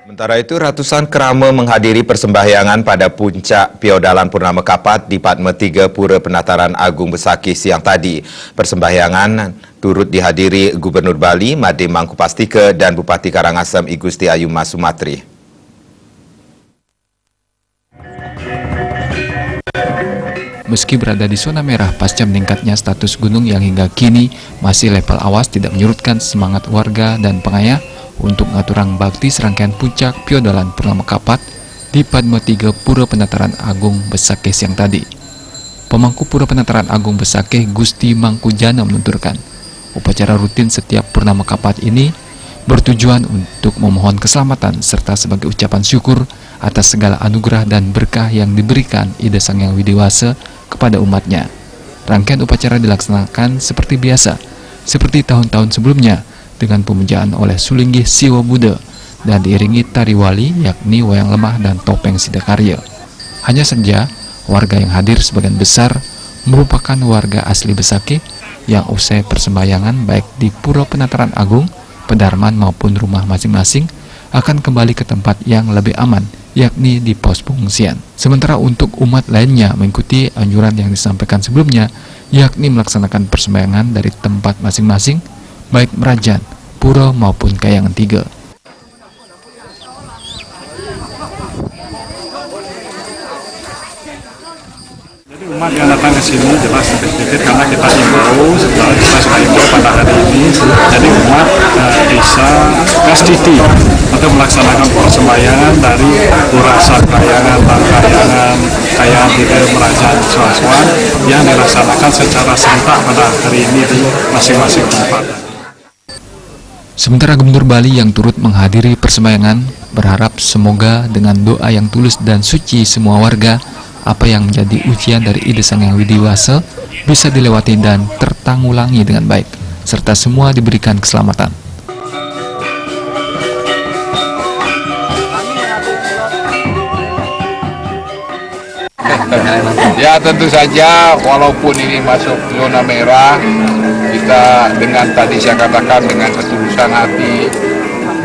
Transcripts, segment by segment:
Sementara itu, ratusan kerama menghadiri persembahyangan pada puncak Piodalan Purnama Kapat di Padma 3 Pura Penataran Agung Besakih siang tadi. Persembahyangan turut dihadiri Gubernur Bali, Madin Mangkupastika dan Bupati Karangasem I Gusti Ayu Mas Sumatri. Meski berada di zona merah pasca meningkatnya status gunung yang hingga kini masih level awas tidak menyurutkan semangat warga dan pengayah untuk ngaturang bakti serangkaian puncak Piodalan Purnama Kapat di Padma 3 Pura Penataran Agung Besakih siang tadi. Pemangku Pura Penataran Agung Besakih Gusti Mangkujana menuturkan, upacara rutin setiap Purnama Kapat ini bertujuan untuk memohon keselamatan serta sebagai ucapan syukur atas segala anugerah dan berkah yang diberikan Ida Sang Hyang Widiwasa kepada umatnya. Rangkaian upacara dilaksanakan seperti biasa, seperti tahun-tahun sebelumnya, dengan pemujaan oleh Sulinggih Siwa Buddha dan diiringi tari wali yakni wayang lemah dan topeng sidakarya. Hanya saja warga yang hadir sebagian besar merupakan warga asli Besakih yang usai persembahyangan baik di Pura Penataran Agung, pedarman maupun rumah masing-masing akan kembali ke tempat yang lebih aman yakni di pos pengungsian. Sementara untuk umat lainnya mengikuti anjuran yang disampaikan sebelumnya yakni melaksanakan persembahyangan dari tempat masing-masing baik Merajan, Pura maupun Kayangan 3. Jadi umat yang datang ke sini jelas sedikit karena kita himbau, setelah kita sudah himbau pada hari ini, jadi umat bisa kastiti untuk melaksanakan persembahyangan dari Pura Kayangan, Kayangan 3, Merajan, Suaswan yang dilaksanakan secara serentak pada hari ini di masing-masing tempat. Sementara Gubernur Bali yang turut menghadiri persembahyangan berharap semoga dengan doa yang tulus dan suci semua warga, apa yang menjadi ujian dari Ida Sang Hyang Widiwasa bisa dilewati dan tertanggulangi dengan baik, serta semua diberikan keselamatan. Ya tentu saja walaupun ini masuk zona merah, kita dengan tadi saya katakan dengan ketulusan hati,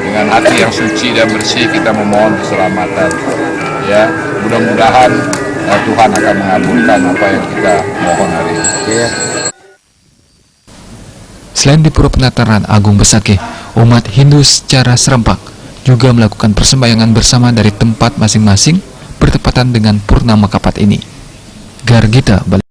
dengan hati yang suci dan bersih kita memohon keselamatan. Ya, mudah-mudahan Tuhan akan mengabulkan apa yang kita mohon hari ini. Selain di Pura Penataran Agung Besakih, umat Hindu secara serempak juga melakukan persembahyangan bersama dari tempat masing-masing bertepatan dengan Purnama Kapat ini. Gargita